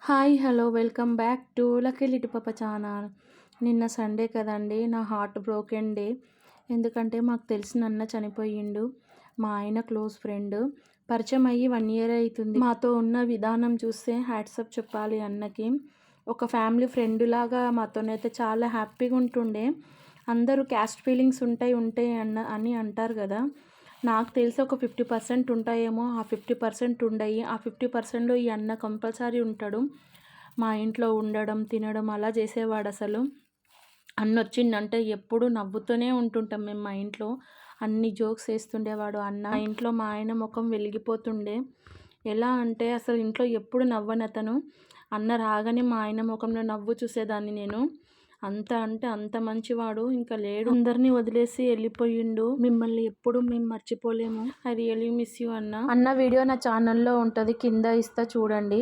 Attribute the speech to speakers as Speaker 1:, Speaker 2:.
Speaker 1: Hi hello welcome back to lucky లిటి పాప channel. నిన్న సండే కదండి, నా హార్ట్ బ్రోకెన్ డే. ఎందుకంటే మాకు తెలిసిన అన్న చనిపోయిండు. మా ఆయన క్లోజ్ ఫ్రెండ్, పరిచయం అయ్యి 1 ఇయర్ అవుతుంది. మాతో ఉన్న విధానం చూస్తే హ్యాట్సప్ చెప్పాలి అన్నకి. ఒక ఫ్యామిలీ ఫ్రెండ్ లాగా మాతోనైతే చాలా హ్యాపీగా ఉంటుండే. అందరూ క్యాస్ట్ ఫీలింగ్స్ ఉంటాయి అని అంటారు కదా. నాకు తెలిసి ఒక 50% ఉంటాయేమో. ఆ 50% ఉండయి. ఆ 50%లో ఈ అన్న కంపల్సరీ ఉంటాడు. మా ఇంట్లో ఉండడం, తినడం అలా చేసేవాడు. అసలు అన్న వచ్చిందంటే ఎప్పుడు నవ్వుతూనే ఉంటుంటాం మేము. మా ఇంట్లో అన్ని జోక్స్ వేస్తుండేవాడు అన్న. మా ఇంట్లో మా ఆయన ముఖం వెలిగిపోతుండే. ఎలా అంటే అసలు ఇంట్లో ఎప్పుడు నవ్వని అతను, అన్న రాగానే మా ఆయన ముఖంలో నవ్వు చూసేదాన్ని నేను. అంత అంటే అంత మంచివాడు. ఇంకా లేడు, అందరినీ వదిలేసి వెళ్ళిపోయిండు. మిమ్మల్ని ఎప్పుడు మేము మర్చిపోలేము. ఐ రియలీ మిస్ యూ అన్న. అన్న వీడియో నా ఛానల్లో ఉంటుంది, కింద ఇస్తా చూడండి.